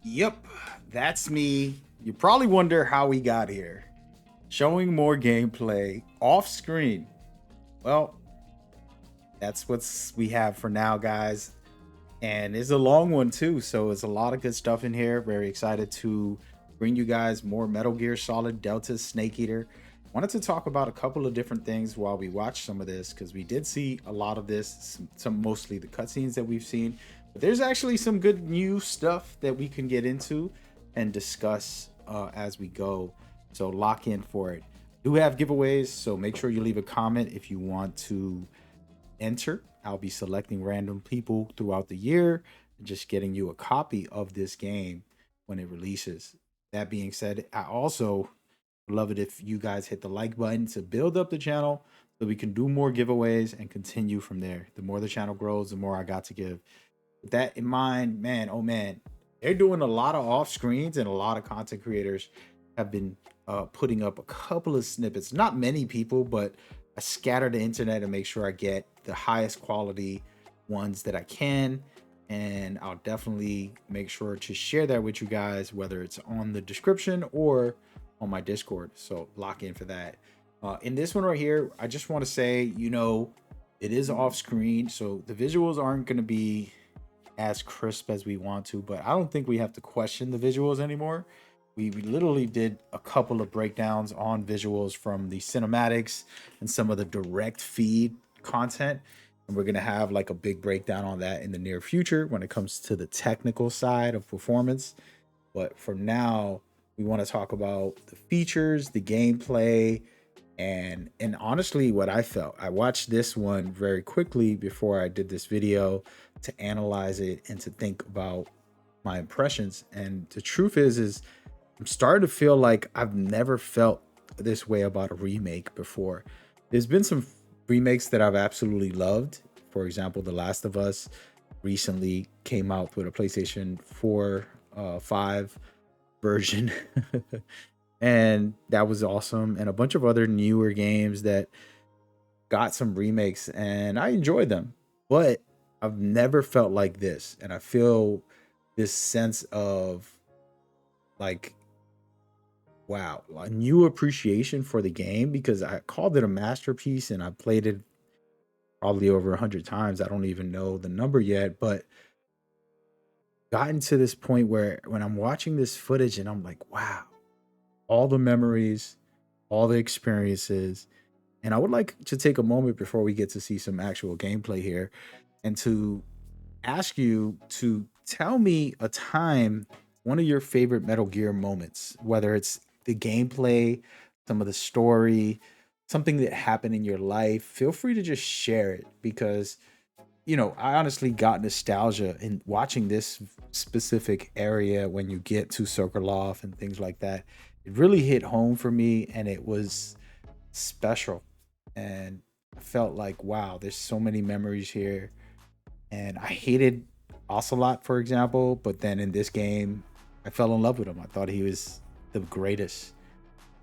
Yep, that's me. You probably wonder how we got here. Showing more gameplay off screen. Well, that's what's we have for now, guys. And it's a long one too, so it's a lot of good stuff in here. Very excited to bring you guys more Metal Gear Solid Delta Snake Eater. Wanted to talk about a couple of different things while we watch some of this because we did see a lot of this, some mostly the cutscenes that we've seen. But there's actually some good new stuff that we can get into and discuss as we go. So lock in for it. Do have giveaways, so make sure you leave a comment if you want to enter. I'll be selecting random people throughout the year and just getting you a copy of this game when it releases. That being said, I also love it if you guys hit the like button to build up the channel so we can do more giveaways and continue from there. The more the channel grows, the more I got to give. With that in mind, man, oh man, they're doing a lot of off screens and a lot of content creators have been putting up a couple of snippets. Not many people, but I scatter the internet and make sure I get the highest quality ones that I can. And I'll definitely make sure to share that with you guys, whether it's on the description or on my Discord. So lock in for that. In this one right here, I just want to say, it is off screen, so the visuals aren't going to be as crisp as we want to, but I don't think we have to question the visuals anymore. We literally did a couple of breakdowns on visuals from the cinematics and some of the direct feed content. And we're going to have like a big breakdown on that in the near future when it comes to the technical side of performance. But for now, we want to talk about the features, the gameplay, and honestly what I felt. I watched this one very quickly before I did this video to analyze it and to think about my impressions. And the truth is I'm starting to feel like I've never felt this way about a remake before. There's been some remakes that I've absolutely loved. For example, The Last of Us recently came out with a PlayStation 4 5 version. And that was awesome. And a bunch of other newer games that got some remakes and I enjoyed them. But I've never felt like this. And I feel this sense of like, wow, a new appreciation for the game because I called it a masterpiece and I played it probably over 100 times. I don't even know the number yet, but gotten to this point where when I'm watching this footage and I'm like, wow, all the memories, all the experiences. And I would like to take a moment before we get to see some actual gameplay here and to ask you to tell me a time, one of your favorite Metal Gear moments, whether it's the gameplay, some of the story, something that happened in your life. Feel free to just share it because, I honestly got nostalgia in watching this specific area when you get to Sokolov and things like that. It really hit home for me and it was special. And I felt like, wow, there's so many memories here. And I hated Ocelot, for example, but then in this game, I fell in love with him. I thought he was the greatest.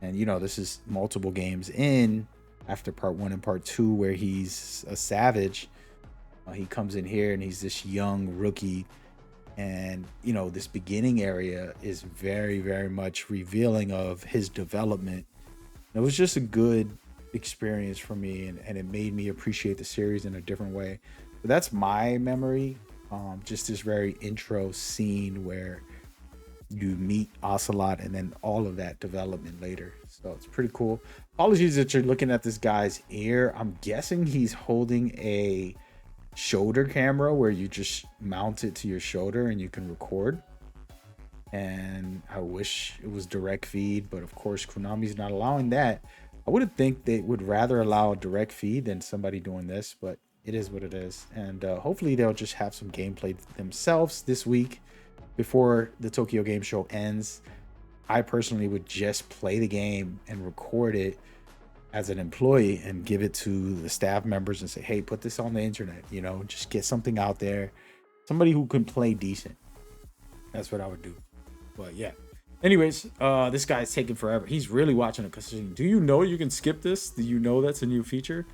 And this is multiple games in after part 1 and part 2 where he's a savage. He comes in here and he's this young rookie. And this beginning area is very, very much revealing of his development. It was just a good experience for me and it made me appreciate the series in a different way. But that's my memory. Just this very intro scene where you meet Ocelot and then all of that development later. So it's pretty cool. Apologies that you're looking at this guy's ear. I'm guessing he's holding a shoulder camera where you just mount it to your shoulder and you can record. And I wish it was direct feed, but of course Konami's not allowing that. I would think they would rather allow a direct feed than somebody doing this, but it is what it is. And hopefully they'll just have some gameplay themselves this week before the Tokyo Game Show ends. I personally would just play the game and record it as an employee and give it to the staff members and say, hey, put this on the internet, just get something out there. Somebody who can play decent. That's what I would do. But yeah. Anyways, this guy's taking forever. He's really watching a cutscene. Do you know you can skip this? Do you know that's a new feature?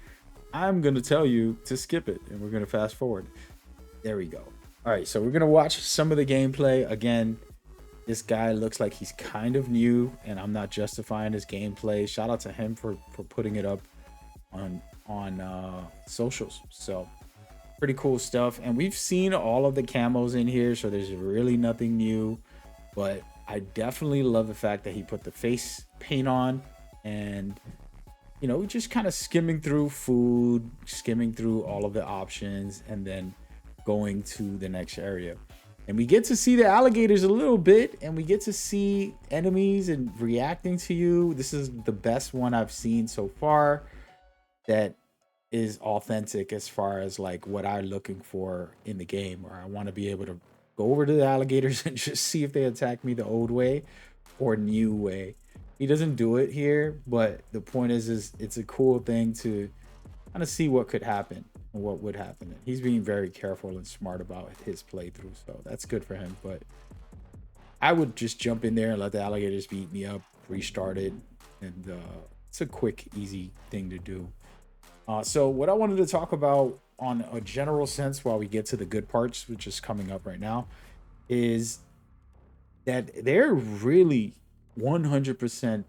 I'm going to tell you to skip it and we're going to fast forward. There we go. All right, so we're going to watch some of the gameplay. Again, This guy looks like he's kind of new, and I'm not justifying his gameplay. Shout out to him for putting it up on socials. So pretty cool stuff. And we've seen all of the camos in here, so there's really nothing new. But I definitely love the fact that he put the face paint on, and you know, just kind of skimming through food, skimming through all of the options, and then going to the next area. And we get to see the alligators a little bit, and we get to see enemies and reacting to you. This is the best one I've seen so far that is authentic as far as like what I'm looking for in the game, where I want to be able to go over to the alligators and just see if they attack me the old way or new way. He doesn't do it here, but the point is it's a cool thing to kind of see what could happen and what would happen. He's being very careful and smart about his playthrough, so that's good for him. But I would just jump in there and let the alligators beat me up, restart it, and it's a quick, easy thing to do. So what I wanted to talk about on a general sense while we get to the good parts, which is coming up right now, is that they're really 100%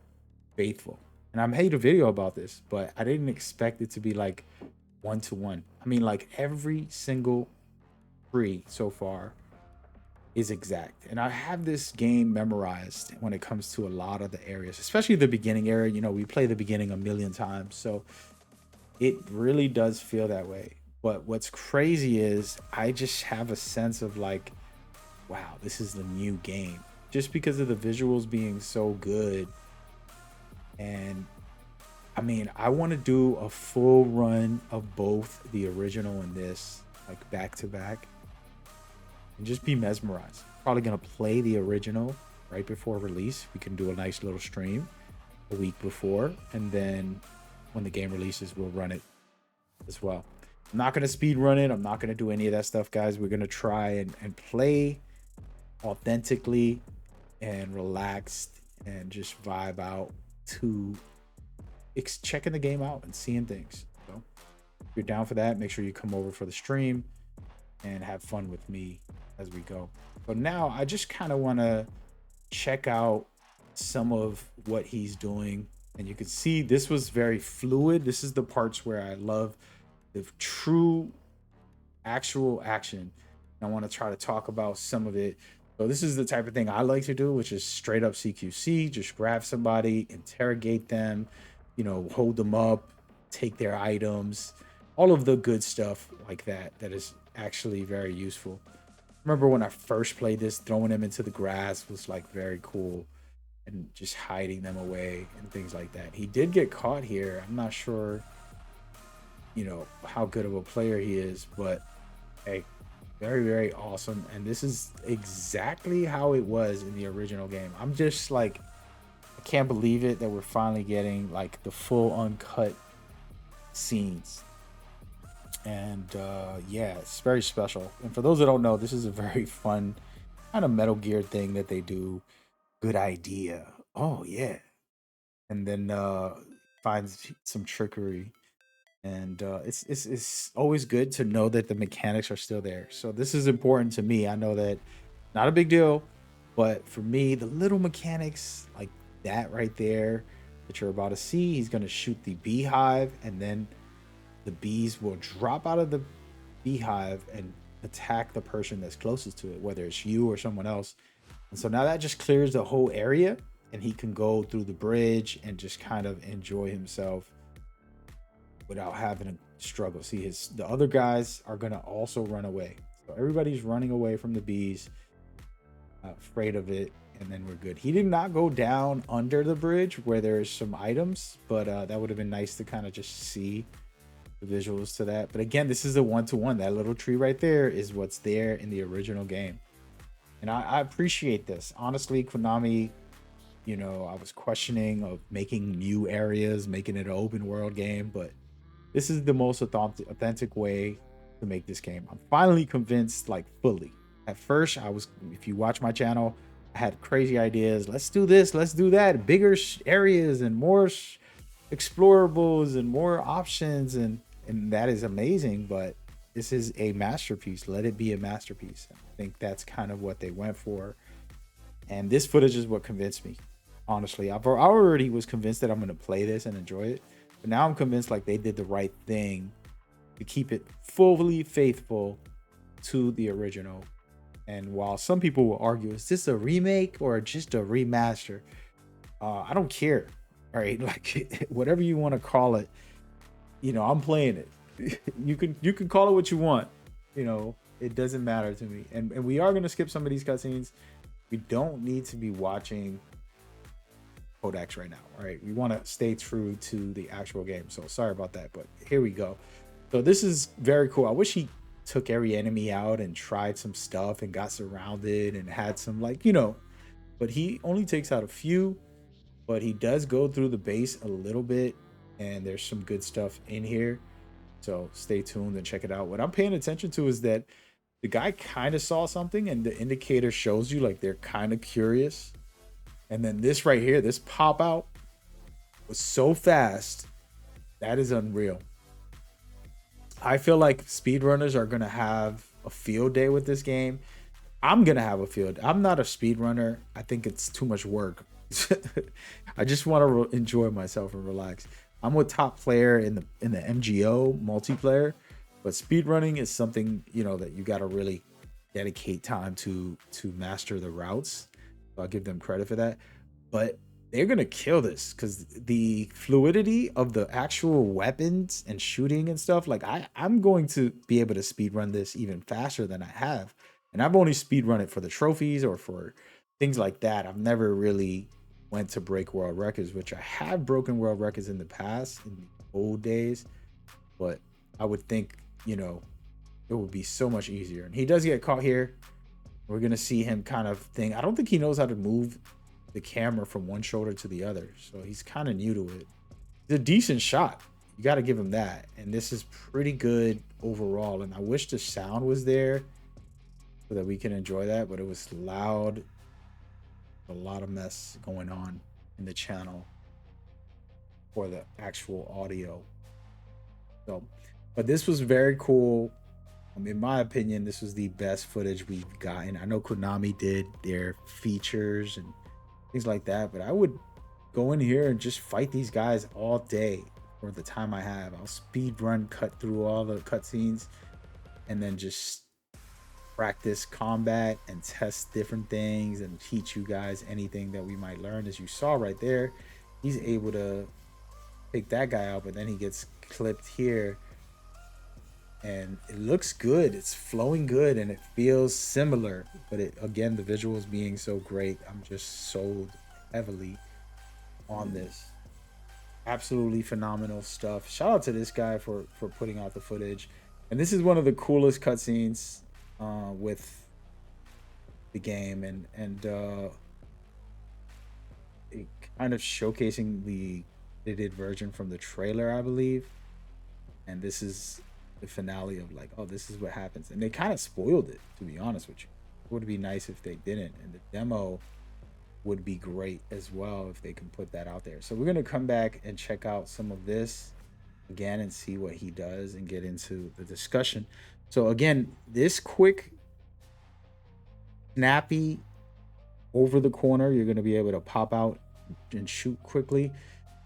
faithful. And I made a video about this, but I didn't expect it to be like 1-to-1. I mean, like every single tree so far is exact. And I have this game memorized when it comes to a lot of the areas, especially the beginning area. You know, we play the beginning a million times, so it really does feel that way. But what's crazy is I just have a sense of like, wow, this is the new game. Just because of the visuals being so good. And I mean, I want to do a full run of both the original and this, like back to back, and just be mesmerized. Probably gonna play the original right before release. We can do a nice little stream a week before, and then when the game releases, we'll run it as well. I'm not gonna speed run it. I'm not gonna do any of that stuff, guys. We're gonna try and play authentically and relaxed and just vibe out to checking the game out and seeing things. So if you're down for that, make sure you come over for the stream and have fun with me as we go. But now I just kind of want to check out some of what he's doing. And you can see this was very fluid. This is the parts where I love the true actual action. I want to try to talk about some of it. So this is the type of thing I like to do, which is straight up CQC. Just grab somebody, interrogate them, you know, hold them up, take their items, all of the good stuff like that. That is actually very useful. Remember when I first played this, throwing them into the grass was like very cool, and just hiding them away and things like that. He did get caught here. I'm not sure, you know, how good of a player he is, but hey, very, very awesome. And this is exactly how it was in the original game. I'm just like, I can't believe it that we're finally getting like the full uncut scenes. And yeah, it's very special. And for those that don't know, this is a very fun kind of Metal Gear thing that they do. Good idea. Oh yeah. And then finds some trickery. And it's always good to know that the mechanics are still there. So this is important to me. I know that not a big deal, but for me, the little mechanics like that right there that you're about to see, he's going to shoot the beehive, and then the bees will drop out of the beehive and attack the person that's closest to it, whether it's you or someone else. And so now that just clears the whole area, and he can go through the bridge and just kind of enjoy himself without having to struggle. See, the other guys are gonna also run away. So everybody's running away from the bees, afraid of it, and then we're good. He did not go down under the bridge where there's some items, but that would have been nice to kind of just see the visuals to that. But again, this is a 1-to-1. That little tree right there is what's there in the original game. And I appreciate this. Honestly, Konami, you know, I was questioning of making new areas, making it an open world game, but this is the most authentic way to make this game. I'm finally convinced, like fully. At first, I was, if you watch my channel, I had crazy ideas. Let's do this, let's do that. Bigger areas and more explorables and more options. And that is amazing, but this is a masterpiece. Let it be a masterpiece. I think that's kind of what they went for. And this footage is what convinced me. Honestly, I already was convinced that I'm going to play this and enjoy it. But now I'm convinced like they did the right thing to keep it fully faithful to the original. And while some people will argue, is this a remake or just a remaster? I don't care. All right, like whatever you want to call it, I'm playing it. you can call it what you want. It doesn't matter to me. And we are gonna skip some of these cutscenes. We don't need to be watching codecs right now. All right, we want to stay true to the actual game. So sorry about that, but here we go. So this is very cool. I wish he took every enemy out and tried some stuff and got surrounded and had some but he only takes out a few, but he does go through the base a little bit, and there's some good stuff in here. So stay tuned and check it out. What I'm paying attention to is that the guy kind of saw something, and the indicator shows you like they're kind of curious. And then this right here, this pop out was so fast. That is unreal. I feel like speedrunners are going to have a field day with this game. I'm going to have a field. I'm not a speedrunner. I think it's too much work. I just want to enjoy myself and relax. I'm a top player in the MGO multiplayer, but speedrunning is something, that you got to really dedicate time to master the routes. So I'll give them credit for that. But they're going to kill this because the fluidity of the actual weapons and shooting and stuff, like I'm going to be able to speedrun this even faster than I have. And I've only speedrun it for the trophies or for things like that. I've never really went to break world records, which I have broken world records in the past, in the old days. But I would think, it would be so much easier. And he does get caught here. We're going to see him kind of thing. I don't think he knows how to move the camera from one shoulder to the other. So he's kind of new to it. It's a decent shot. You got to give him that. And this is pretty good overall. And I wish the sound was there so that we can enjoy that. But it was loud. A lot of mess going on in the channel for the actual audio. So, but this was very cool. In my opinion, this was the best footage we've gotten. I know Konami did their features and things like that, but I would go in here and just fight these guys all day for the time I have. I'll speed run, cut through all the cutscenes, and then just practice combat and test different things and teach you guys anything that we might learn. As you saw right there, he's able to take that guy out, but then he gets clipped here. And it looks good. It's flowing good, and it feels similar. But again, the visuals being so great, I'm just sold heavily on this. Absolutely phenomenal stuff. Shout out to this guy for putting out the footage. And this is one of the coolest cutscenes with the game, and it kind of showcasing the edited version from the trailer, I believe. And this is the finale of like, oh, this is what happens. And they kind of spoiled it, to be honest with you. It would be nice if they didn't. And the demo would be great as well if they can put that out there. So we're going to come back and check out some of this again and see what he does and get into the discussion. So again, this quick, snappy, over the corner, you're going to be able to pop out and shoot quickly.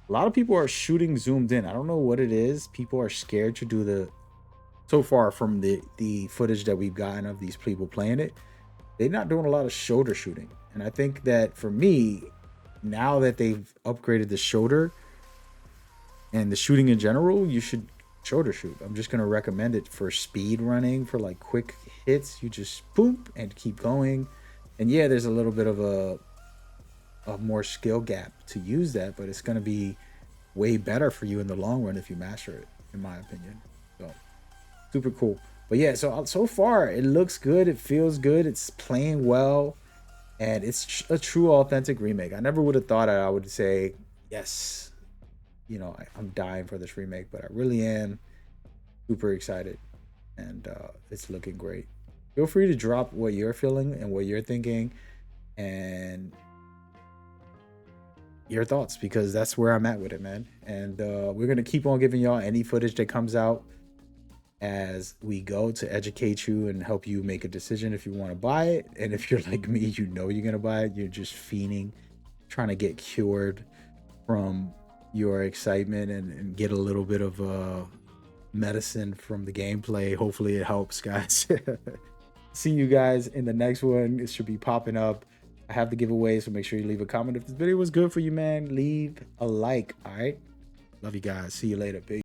A lot of people are shooting zoomed in. I don't know what it is. People are scared to do the, so far from the footage that we've gotten of these people playing it, they're not doing a lot of shoulder shooting. And I think that for me, now that they've upgraded the shoulder and the shooting in general, you should shoulder shoot. I'm just going to recommend it for speed running, for like quick hits. You just boom and keep going. And yeah, there's a little bit of a more skill gap to use that, but it's going to be way better for you in the long run if you master it, in my opinion. So super cool. But yeah, so far it looks good, it feels good, it's playing well, and it's a true authentic remake. I never would have thought I would say yes, I'm dying for this remake, but I really am super excited, and it's looking great. Feel free to drop what you're feeling and what you're thinking and your thoughts, because that's where I'm at with it, man. And we're gonna keep on giving y'all any footage that comes out. as we go to educate you and help you make a decision if you want to buy it. And if you're like me, you know you're gonna buy it. You're just fiending, trying to get cured from your excitement and get a little bit of medicine from the gameplay. Hopefully it helps, guys. See you guys in the next one. It should be popping up. I have the giveaway, so make sure you leave a comment if this video was good for you, man. Leave a like. All right, love you guys. See you later. Peace.